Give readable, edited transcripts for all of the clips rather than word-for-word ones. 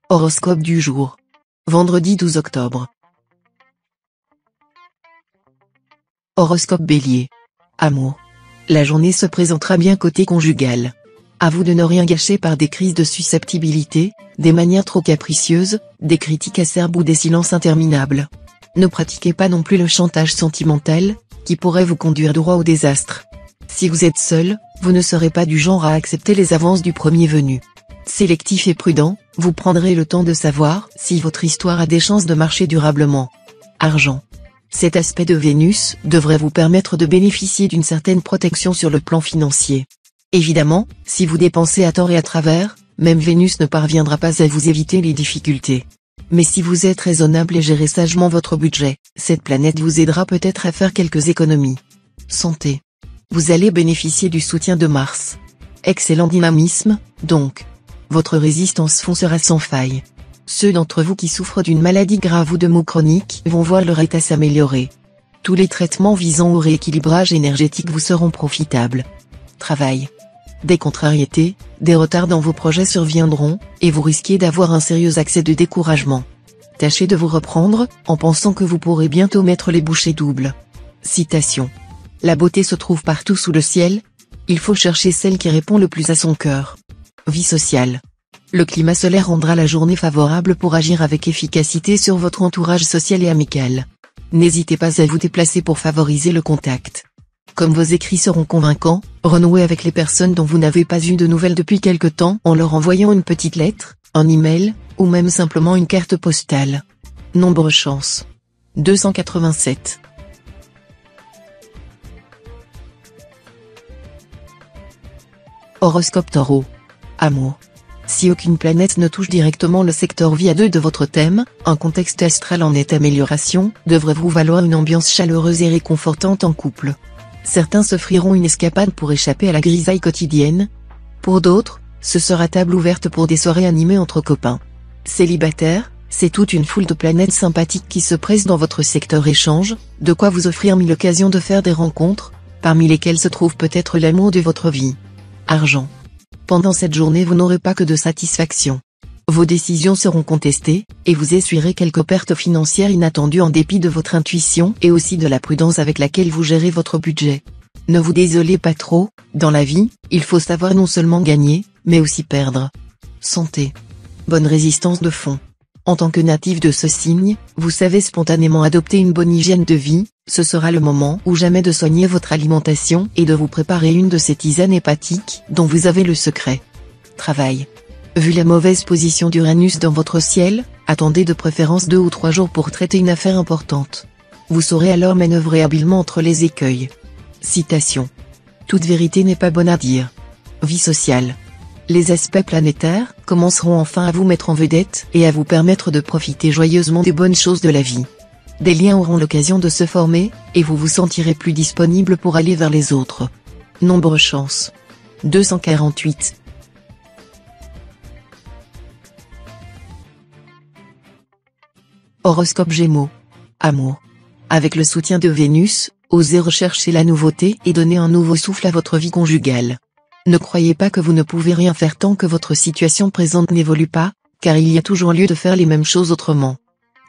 Horoscope du jour. Vendredi 12 octobre. Horoscope Bélier. Amour. La journée se présentera bien côté conjugal. À vous de ne rien gâcher par des crises de susceptibilité, des manières trop capricieuses, des critiques acerbes ou des silences interminables. Ne pratiquez pas non plus le chantage sentimental, qui pourrait vous conduire droit au désastre. Si vous êtes seul, vous ne serez pas du genre à accepter les avances du premier venu. Sélectif et prudent, vous prendrez le temps de savoir si votre histoire a des chances de marcher durablement. Argent. Cet aspect de Vénus devrait vous permettre de bénéficier d'une certaine protection sur le plan financier. Évidemment, si vous dépensez à tort et à travers, même Vénus ne parviendra pas à vous éviter les difficultés. Mais si vous êtes raisonnable et gérez sagement votre budget, cette planète vous aidera peut-être à faire quelques économies. Santé. Vous allez bénéficier du soutien de Mars. Excellent dynamisme, donc. Votre résistance foncera sans faille. Ceux d'entre vous qui souffrent d'une maladie grave ou de maux chroniques vont voir leur état s'améliorer. Tous les traitements visant au rééquilibrage énergétique vous seront profitables. Travail. Des contrariétés, des retards dans vos projets surviendront, et vous risquez d'avoir un sérieux accès de découragement. Tâchez de vous reprendre, en pensant que vous pourrez bientôt mettre les bouchées doubles. Citation. La beauté se trouve partout sous le ciel. Il faut chercher celle qui répond le plus à son cœur. Vie sociale. Le climat solaire rendra la journée favorable pour agir avec efficacité sur votre entourage social et amical. N'hésitez pas à vous déplacer pour favoriser le contact. Comme vos écrits seront convaincants, renouez avec les personnes dont vous n'avez pas eu de nouvelles depuis quelque temps en leur envoyant une petite lettre, un email, ou même simplement une carte postale. Nombre chance. 287. Horoscope Taureau. Amour. Si aucune planète ne touche directement le secteur vie à 2 de votre thème, un contexte astral en nette amélioration devrait vous valoir une ambiance chaleureuse et réconfortante en couple. Certains s'offriront une escapade pour échapper à la grisaille quotidienne. Pour d'autres, ce sera table ouverte pour des soirées animées entre copains. Célibataire, c'est toute une foule de planètes sympathiques qui se pressent dans votre secteur échange, de quoi vous offrir 1000 occasions de faire des rencontres, parmi lesquelles se trouve peut-être l'amour de votre vie. Argent. Pendant cette journée vous n'aurez pas que de satisfaction. Vos décisions seront contestées, et vous essuierez quelques pertes financières inattendues en dépit de votre intuition et aussi de la prudence avec laquelle vous gérez votre budget. Ne vous désolez pas trop, dans la vie, il faut savoir non seulement gagner, mais aussi perdre. Santé. Bonne résistance de fond. En tant que natif de ce signe, vous savez spontanément adopter une bonne hygiène de vie. Ce sera le moment ou jamais de soigner votre alimentation et de vous préparer une de ces tisanes hépatiques dont vous avez le secret. Travail. Vu la mauvaise position d'Uranus dans votre ciel, attendez de préférence 2 ou 3 jours pour traiter une affaire importante. Vous saurez alors manœuvrer habilement entre les écueils. Citation. Toute vérité n'est pas bonne à dire. Vie sociale. Les aspects planétaires commenceront enfin à vous mettre en vedette et à vous permettre de profiter joyeusement des bonnes choses de la vie. Des liens auront l'occasion de se former, et vous vous sentirez plus disponible pour aller vers les autres. Nombre chance. 248. Horoscope Gémeaux. Amour. Avec le soutien de Vénus, osez rechercher la nouveauté et donner un nouveau souffle à votre vie conjugale. Ne croyez pas que vous ne pouvez rien faire tant que votre situation présente n'évolue pas, car il y a toujours lieu de faire les mêmes choses autrement.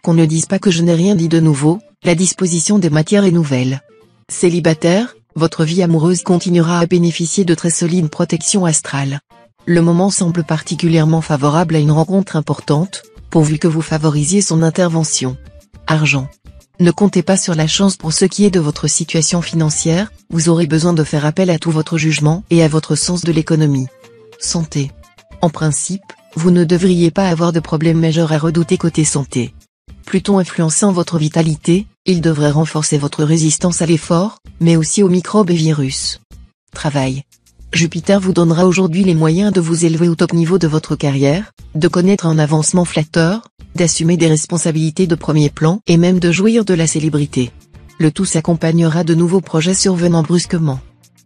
Qu'on ne dise pas que je n'ai rien dit de nouveau, la disposition des matières est nouvelle. Célibataire, votre vie amoureuse continuera à bénéficier de très solides protections astrales. Le moment semble particulièrement favorable à une rencontre importante, pourvu que vous favorisiez son intervention. Argent. Ne comptez pas sur la chance pour ce qui est de votre situation financière, vous aurez besoin de faire appel à tout votre jugement et à votre sens de l'économie. Santé. En principe, vous ne devriez pas avoir de problème majeur à redouter côté santé. Pluton influençant votre vitalité, il devrait renforcer votre résistance à l'effort, mais aussi aux microbes et virus. Travail. Jupiter vous donnera aujourd'hui les moyens de vous élever au top niveau de votre carrière, de connaître un avancement flatteur, d'assumer des responsabilités de premier plan et même de jouir de la célébrité. Le tout s'accompagnera de nouveaux projets survenant brusquement.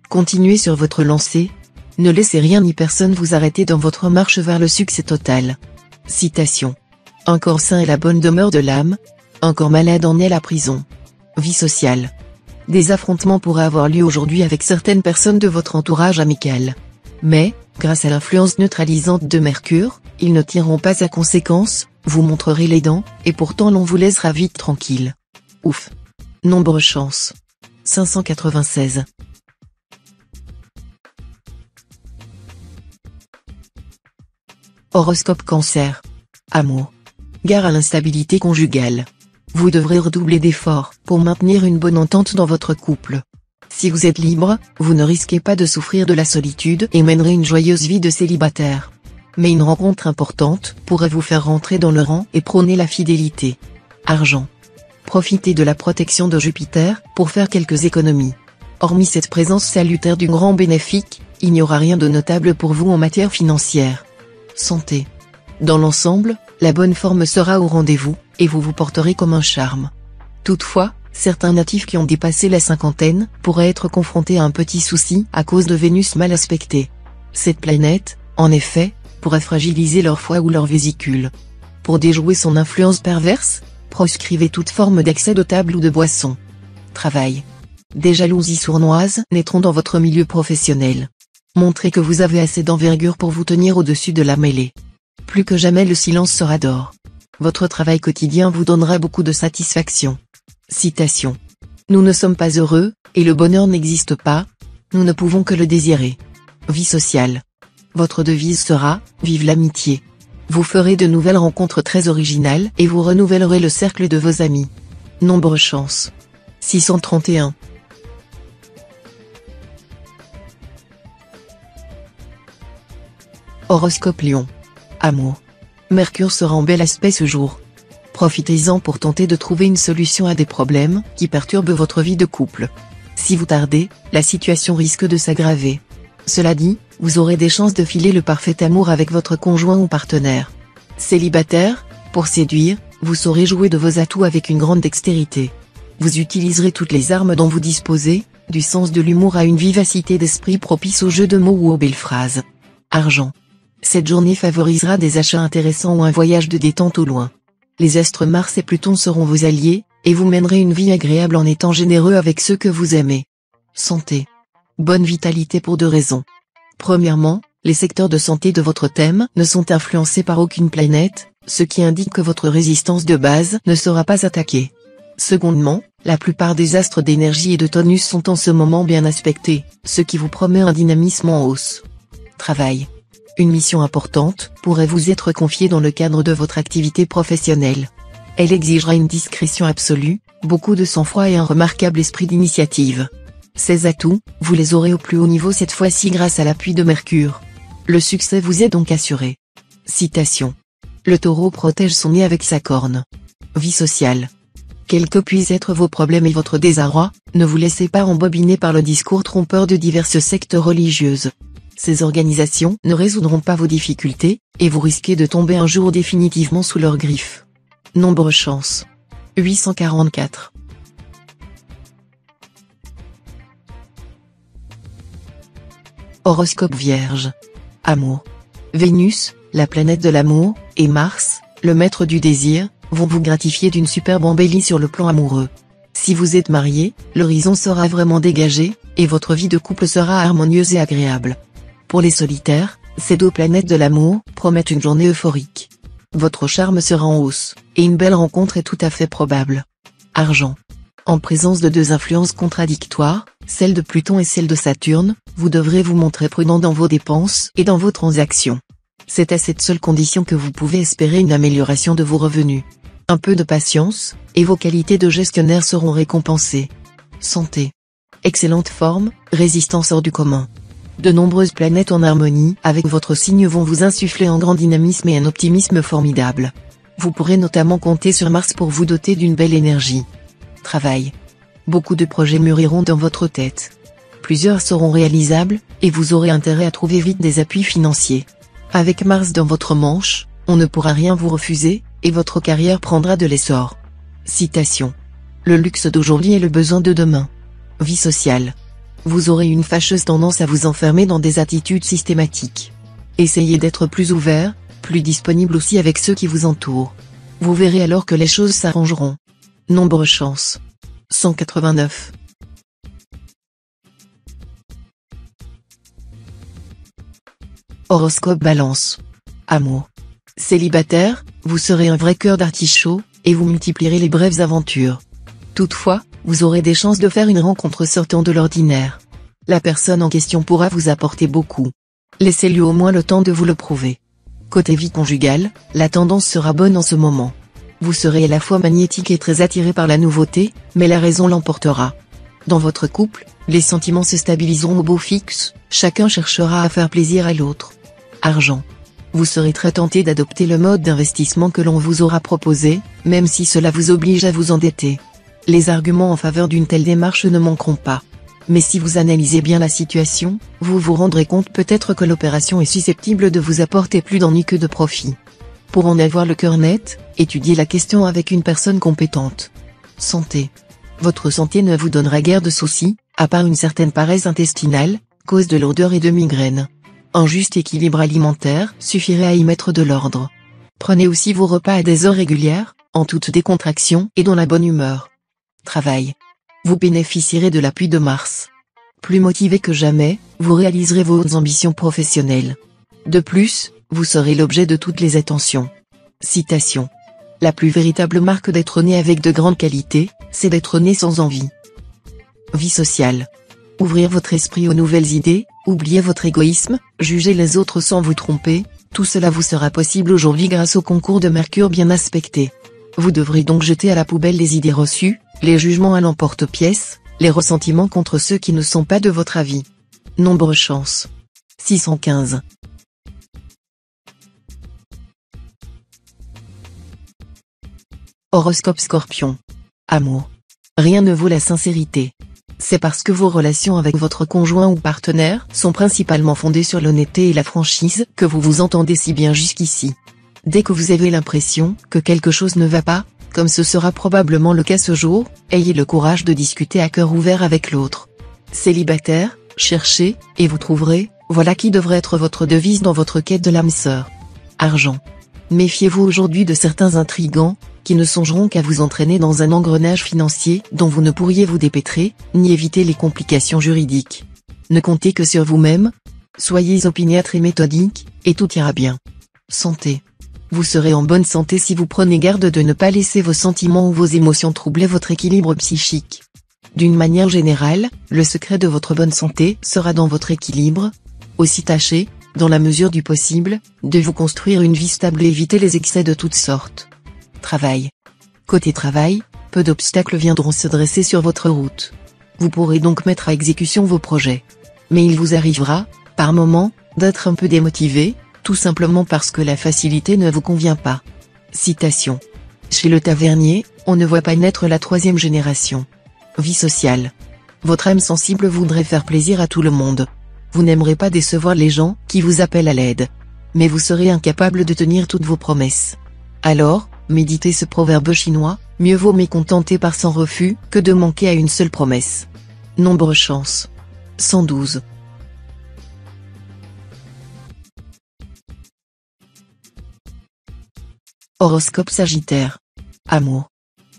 Continuez sur votre lancée. Ne laissez rien ni personne vous arrêter dans votre marche vers le succès total. Citation. Un corps sain est la bonne demeure de l'âme, un corps malade en est la prison. Vie sociale. Des affrontements pourraient avoir lieu aujourd'hui avec certaines personnes de votre entourage amical. Mais, grâce à l'influence neutralisante de Mercure, Ils ne tireront pas à conséquence, vous montrerez les dents, et pourtant l'on vous laissera vite tranquille. Ouf. Nombre chance. 596. Horoscope Cancer. Amour. Gare à l'instabilité conjugale. Vous devrez redoubler d'efforts pour maintenir une bonne entente dans votre couple. Si vous êtes libre, vous ne risquez pas de souffrir de la solitude et mènerez une joyeuse vie de célibataire. Mais une rencontre importante pourrait vous faire rentrer dans le rang et prôner la fidélité. Argent. Profitez de la protection de Jupiter pour faire quelques économies. Hormis cette présence salutaire du grand bénéfique, il n'y aura rien de notable pour vous en matière financière. Santé. Dans l'ensemble, la bonne forme sera au rendez-vous, et vous vous porterez comme un charme. Toutefois, certains natifs qui ont dépassé la cinquantaine pourraient être confrontés à un petit souci à cause de Vénus mal aspectée. Cette planète, en effet, pourrait fragiliser leur foie ou leur vésicule. Pour déjouer son influence perverse, proscrivez toute forme d'accès de table ou de boisson. Travail. Des jalousies sournoises naîtront dans votre milieu professionnel. Montrez que vous avez assez d'envergure pour vous tenir au-dessus de la mêlée. Plus que jamais le silence sera d'or. Votre travail quotidien vous donnera beaucoup de satisfaction. Citation. Nous ne sommes pas heureux, et le bonheur n'existe pas, nous ne pouvons que le désirer. Vie sociale. Votre devise sera « Vive l'amitié ». Vous ferez de nouvelles rencontres très originales et vous renouvellerez le cercle de vos amis. Nombre chance. 631. Horoscope Lion. Amour. Mercure sera en bel aspect ce jour. Profitez-en pour tenter de trouver une solution à des problèmes qui perturbent votre vie de couple. Si vous tardez, la situation risque de s'aggraver. Cela dit, vous aurez des chances de filer le parfait amour avec votre conjoint ou partenaire. Célibataire, pour séduire, vous saurez jouer de vos atouts avec une grande dextérité. Vous utiliserez toutes les armes dont vous disposez, du sens de l'humour à une vivacité d'esprit propice aux jeux de mots ou aux belles phrases. Argent. Cette journée favorisera des achats intéressants ou un voyage de détente au loin. Les astres Mars et Pluton seront vos alliés, et vous mènerez une vie agréable en étant généreux avec ceux que vous aimez. Santé. Bonne vitalité pour deux raisons. Premièrement, les secteurs de santé de votre thème ne sont influencés par aucune planète, ce qui indique que votre résistance de base ne sera pas attaquée. Secondement, la plupart des astres d'énergie et de tonus sont en ce moment bien aspectés, ce qui vous promet un dynamisme en hausse. Travail. Une mission importante pourrait vous être confiée dans le cadre de votre activité professionnelle. Elle exigera une discrétion absolue, beaucoup de sang-froid et un remarquable esprit d'initiative. Ces atouts, vous les aurez au plus haut niveau cette fois-ci grâce à l'appui de Mercure. Le succès vous est donc assuré. Citation. Le taureau protège son nez avec sa corne. Vie sociale. Quels que puissent être vos problèmes et votre désarroi, ne vous laissez pas embobiner par le discours trompeur de diverses sectes religieuses. Ces organisations ne résoudront pas vos difficultés, et vous risquez de tomber un jour définitivement sous leurs griffes. Nombre chance. 844. Horoscope Vierge. Amour. Vénus, la planète de l'amour, et Mars, le maître du désir, vont vous gratifier d'une superbe embellie sur le plan amoureux. Si vous êtes marié, l'horizon sera vraiment dégagé, et votre vie de couple sera harmonieuse et agréable. Pour les solitaires, ces deux planètes de l'amour promettent une journée euphorique. Votre charme sera en hausse, et une belle rencontre est tout à fait probable. Argent. En présence de deux influences contradictoires, celle de Pluton et celle de Saturne, vous devrez vous montrer prudent dans vos dépenses et dans vos transactions. C'est à cette seule condition que vous pouvez espérer une amélioration de vos revenus. Un peu de patience, et vos qualités de gestionnaire seront récompensées. Santé. Excellente forme, résistance hors du commun. De nombreuses planètes en harmonie avec votre signe vont vous insuffler un grand dynamisme et un optimisme formidable. Vous pourrez notamment compter sur Mars pour vous doter d'une belle énergie. Travail. Beaucoup de projets mûriront dans votre tête. Plusieurs seront réalisables, et vous aurez intérêt à trouver vite des appuis financiers. Avec Mars dans votre manche, on ne pourra rien vous refuser, et votre carrière prendra de l'essor. Citation. Le luxe d'aujourd'hui est le besoin de demain. Vie sociale. Vous aurez une fâcheuse tendance à vous enfermer dans des attitudes systématiques. Essayez d'être plus ouvert, plus disponible aussi avec ceux qui vous entourent. Vous verrez alors que les choses s'arrangeront. Nombre chance. 189. Horoscope Balance. Amour. Célibataire, vous serez un vrai cœur d'artichaut, et vous multiplierez les brèves aventures. Toutefois, vous aurez des chances de faire une rencontre sortant de l'ordinaire. La personne en question pourra vous apporter beaucoup. Laissez-lui au moins le temps de vous le prouver. Côté vie conjugale, la tendance sera bonne en ce moment. Vous serez à la fois magnétique et très attiré par la nouveauté, mais la raison l'emportera. Dans votre couple, les sentiments se stabiliseront au beau fixe, chacun cherchera à faire plaisir à l'autre. Argent. Vous serez très tenté d'adopter le mode d'investissement que l'on vous aura proposé, même si cela vous oblige à vous endetter. Les arguments en faveur d'une telle démarche ne manqueront pas. Mais si vous analysez bien la situation, vous vous rendrez compte peut-être que l'opération est susceptible de vous apporter plus d'ennuis que de profit. Pour en avoir le cœur net, étudiez la question avec une personne compétente. Santé. Votre santé ne vous donnera guère de soucis, à part une certaine paresse intestinale, cause de lourdeur et de migraines. Un juste équilibre alimentaire suffirait à y mettre de l'ordre. Prenez aussi vos repas à des heures régulières, en toute décontraction et dans la bonne humeur. Travail. Vous bénéficierez de l'appui de Mars. Plus motivé que jamais, vous réaliserez vos ambitions professionnelles. De plus, vous serez l'objet de toutes les attentions. Citation. La plus véritable marque d'être né avec de grandes qualités, c'est d'être né sans envie. Vie sociale. Ouvrir votre esprit aux nouvelles idées, oubliez votre égoïsme, jugez les autres sans vous tromper, tout cela vous sera possible aujourd'hui grâce au concours de Mercure bien aspecté. Vous devrez donc jeter à la poubelle les idées reçues, les jugements à l'emporte-pièce, les ressentiments contre ceux qui ne sont pas de votre avis. Nombre chance. 615. Horoscope Scorpion. Amour. Rien ne vaut la sincérité. C'est parce que vos relations avec votre conjoint ou partenaire sont principalement fondées sur l'honnêteté et la franchise que vous vous entendez si bien jusqu'ici. Dès que vous avez l'impression que quelque chose ne va pas, comme ce sera probablement le cas ce jour, ayez le courage de discuter à cœur ouvert avec l'autre. Célibataire, cherchez, et vous trouverez, voilà qui devrait être votre devise dans votre quête de l'âme sœur. Argent. Méfiez-vous aujourd'hui de certains intrigants, qui ne songeront qu'à vous entraîner dans un engrenage financier dont vous ne pourriez vous dépêtrer, ni éviter les complications juridiques. Ne comptez que sur vous-même. Soyez opiniâtre et méthodique, et tout ira bien. Santé. Vous serez en bonne santé si vous prenez garde de ne pas laisser vos sentiments ou vos émotions troubler votre équilibre psychique. D'une manière générale, le secret de votre bonne santé sera dans votre équilibre. Aussi tâchez, dans la mesure du possible, de vous construire une vie stable et éviter les excès de toutes sortes. Travail. Côté travail, peu d'obstacles viendront se dresser sur votre route. Vous pourrez donc mettre à exécution vos projets. Mais il vous arrivera, par moments, d'être un peu démotivé, tout simplement parce que la facilité ne vous convient pas. Citation. Chez le tavernier, on ne voit pas naître la troisième génération. Vie sociale. Votre âme sensible voudrait faire plaisir à tout le monde. Vous n'aimerez pas décevoir les gens qui vous appellent à l'aide. Mais vous serez incapable de tenir toutes vos promesses. Alors, méditez ce proverbe chinois, mieux vaut mécontenter par 100 refus que de manquer à une seule promesse. Nombre chance. 112. Horoscope Sagittaire. Amour.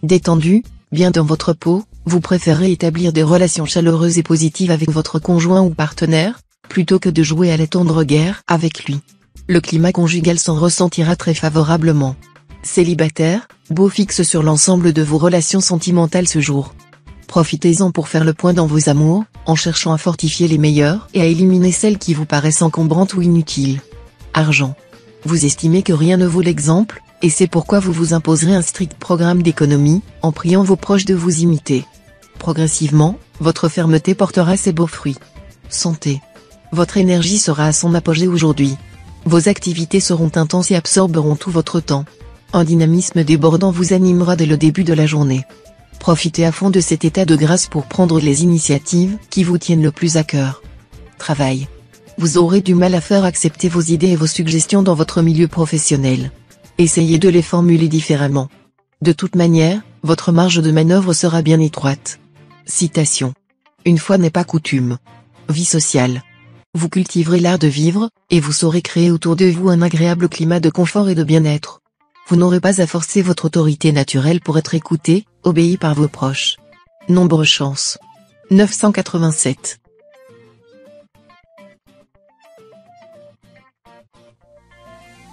Détendu, bien dans votre peau, vous préférez établir des relations chaleureuses et positives avec votre conjoint ou partenaire, plutôt que de jouer à la tendre guerre avec lui. Le climat conjugal s'en ressentira très favorablement. Célibataire, beau fixe sur l'ensemble de vos relations sentimentales ce jour. Profitez-en pour faire le point dans vos amours, en cherchant à fortifier les meilleures et à éliminer celles qui vous paraissent encombrantes ou inutiles. Argent. Vous estimez que rien ne vaut l'exemple, et c'est pourquoi vous vous imposerez un strict programme d'économie, en priant vos proches de vous imiter. Progressivement, votre fermeté portera ses beaux fruits. Santé. Votre énergie sera à son apogée aujourd'hui. Vos activités seront intenses et absorberont tout votre temps. Un dynamisme débordant vous animera dès le début de la journée. Profitez à fond de cet état de grâce pour prendre les initiatives qui vous tiennent le plus à cœur. Travail. Vous aurez du mal à faire accepter vos idées et vos suggestions dans votre milieu professionnel. Essayez de les formuler différemment. De toute manière, votre marge de manœuvre sera bien étroite. Citation. Une fois n'est pas coutume. Vie sociale. Vous cultiverez l'art de vivre, et vous saurez créer autour de vous un agréable climat de confort et de bien-être. Vous n'aurez pas à forcer votre autorité naturelle pour être écouté, obéi par vos proches. Nombre chance. 987.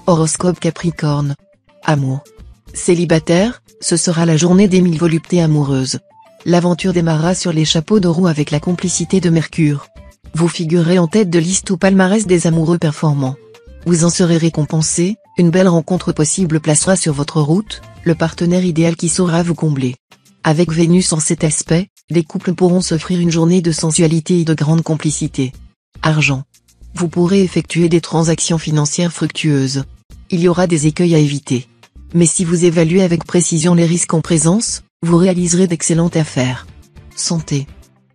Horoscope Capricorne. Amour. Célibataire, ce sera la journée des 1000 voluptés amoureuses. L'aventure démarrera sur les chapeaux de roue avec la complicité de Mercure. Vous figurerez en tête de liste au palmarès des amoureux performants. Vous en serez récompensé, une belle rencontre possible placera sur votre route le partenaire idéal qui saura vous combler. Avec Vénus en cet aspect, les couples pourront s'offrir une journée de sensualité et de grande complicité. Argent. Vous pourrez effectuer des transactions financières fructueuses. Il y aura des écueils à éviter. Mais si vous évaluez avec précision les risques en présence, vous réaliserez d'excellentes affaires. Santé.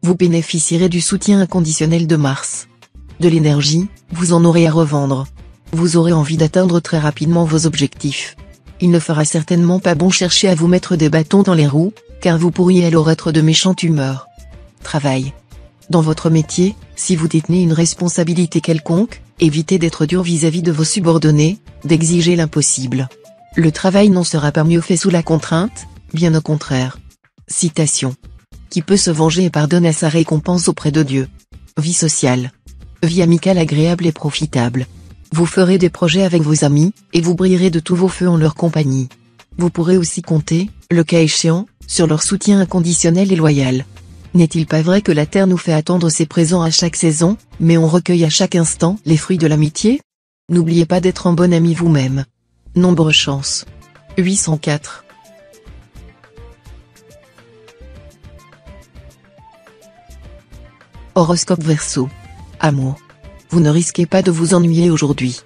Vous bénéficierez du soutien inconditionnel de Mars. De l'énergie, vous en aurez à revendre. Vous aurez envie d'atteindre très rapidement vos objectifs. Il ne fera certainement pas bon chercher à vous mettre des bâtons dans les roues, car vous pourriez alors être de méchante humeur. Travail. Dans votre métier, si vous détenez une responsabilité quelconque, évitez d'être dur vis-à-vis de vos subordonnés, d'exiger l'impossible. Le travail n'en sera pas mieux fait sous la contrainte, bien au contraire. Citation. Qui peut se venger et pardonne à sa récompense auprès de Dieu. Vie sociale. Vie amicale agréable et profitable. Vous ferez des projets avec vos amis, et vous brillerez de tous vos feux en leur compagnie. Vous pourrez aussi compter, le cas échéant, sur leur soutien inconditionnel et loyal. N'est-il pas vrai que la Terre nous fait attendre ses présents à chaque saison, mais on recueille à chaque instant les fruits de l'amitié? N'oubliez pas d'être un bon ami vous-même. Nombre chance. 804. Horoscope Verseau. Amour. Vous ne risquez pas de vous ennuyer aujourd'hui.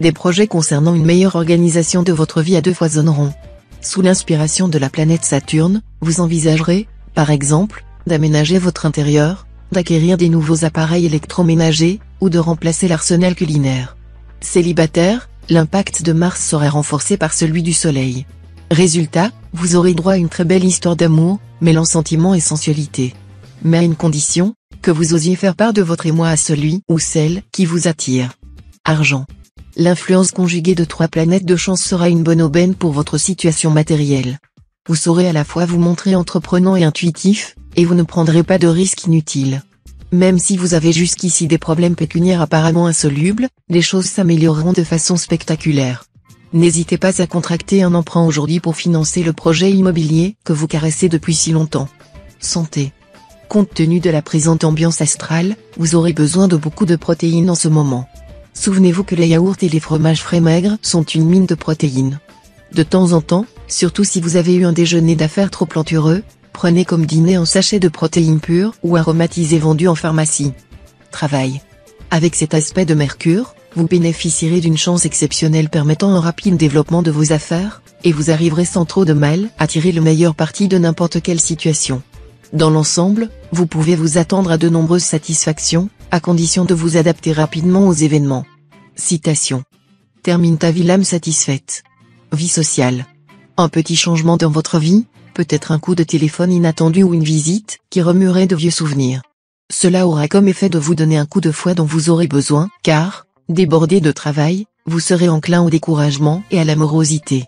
Des projets concernant une meilleure organisation de votre vie à deux foisonneront. Sous l'inspiration de la planète Saturne, vous envisagerez, par exemple, d'aménager votre intérieur, d'acquérir des nouveaux appareils électroménagers, ou de remplacer l'arsenal culinaire. Célibataire, l'impact de Mars sera renforcé par celui du Soleil. Résultat, vous aurez droit à une très belle histoire d'amour, mêlant sentiment et sensualité. Mais à une condition, que vous osiez faire part de votre émoi à celui ou celle qui vous attire. Argent. L'influence conjuguée de 3 planètes de chance sera une bonne aubaine pour votre situation matérielle. Vous saurez à la fois vous montrer entreprenant et intuitif, et vous ne prendrez pas de risques inutiles. Même si vous avez jusqu'ici des problèmes pécuniaires apparemment insolubles, les choses s'amélioreront de façon spectaculaire. N'hésitez pas à contracter un emprunt aujourd'hui pour financer le projet immobilier que vous caressez depuis si longtemps. Santé. Compte tenu de la présente ambiance astrale, vous aurez besoin de beaucoup de protéines en ce moment. Souvenez-vous que les yaourts et les fromages frais maigres sont une mine de protéines. De temps en temps, surtout si vous avez eu un déjeuner d'affaires trop plantureux, prenez comme dîner un sachet de protéines pures ou aromatisées vendues en pharmacie. Travail. Avec cet aspect de Mercure, vous bénéficierez d'une chance exceptionnelle permettant un rapide développement de vos affaires, et vous arriverez sans trop de mal à tirer le meilleur parti de n'importe quelle situation. Dans l'ensemble, vous pouvez vous attendre à de nombreuses satisfactions, à condition de vous adapter rapidement aux événements. Citation. Termine ta vie l'âme satisfaite. Vie sociale. Un petit changement dans votre vie, peut-être un coup de téléphone inattendu ou une visite, qui remuerait de vieux souvenirs. Cela aura comme effet de vous donner un coup de fouet dont vous aurez besoin, car, débordé de travail, vous serez enclin au découragement et à la morosité.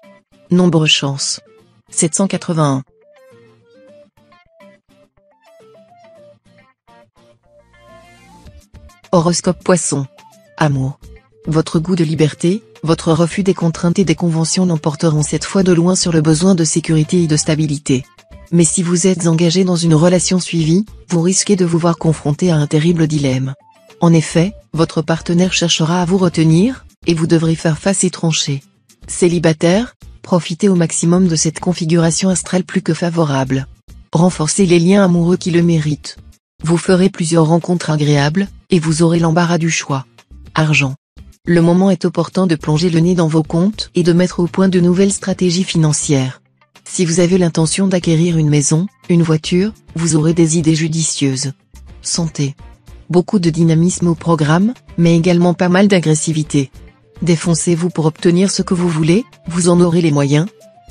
Nombre chance. 781. Horoscope Poisson. Amour. Votre goût de liberté, votre refus des contraintes et des conventions l'emporteront cette fois de loin sur le besoin de sécurité et de stabilité. Mais si vous êtes engagé dans une relation suivie, vous risquez de vous voir confronté à un terrible dilemme. En effet, votre partenaire cherchera à vous retenir, et vous devrez faire face et trancher. Célibataire, profitez au maximum de cette configuration astrale plus que favorable. Renforcez les liens amoureux qui le méritent. Vous ferez plusieurs rencontres agréables, et vous aurez l'embarras du choix. Argent. Le moment est opportun de plonger le nez dans vos comptes et de mettre au point de nouvelles stratégies financières. Si vous avez l'intention d'acquérir une maison, une voiture, vous aurez des idées judicieuses. Santé. Beaucoup de dynamisme au programme, mais également pas mal d'agressivité. Défoncez-vous pour obtenir ce que vous voulez, vous en aurez les moyens.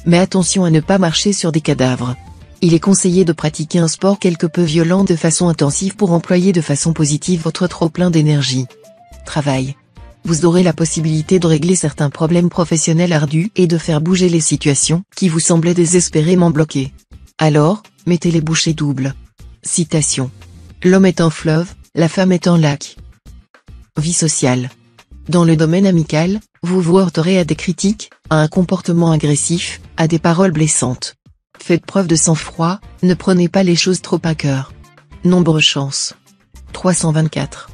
Mais attention à ne pas marcher sur des cadavres. Il est conseillé de pratiquer un sport quelque peu violent de façon intensive pour employer de façon positive votre trop-plein d'énergie. Travail. Vous aurez la possibilité de régler certains problèmes professionnels ardus et de faire bouger les situations qui vous semblaient désespérément bloquées. Alors, mettez les bouchées doubles. Citation. L'homme est un fleuve, la femme est un lac. Vie sociale. Dans le domaine amical, vous vous heurterez à des critiques, à un comportement agressif, à des paroles blessantes. Faites preuve de sang-froid, ne prenez pas les choses trop à cœur. Nombre chance. 324.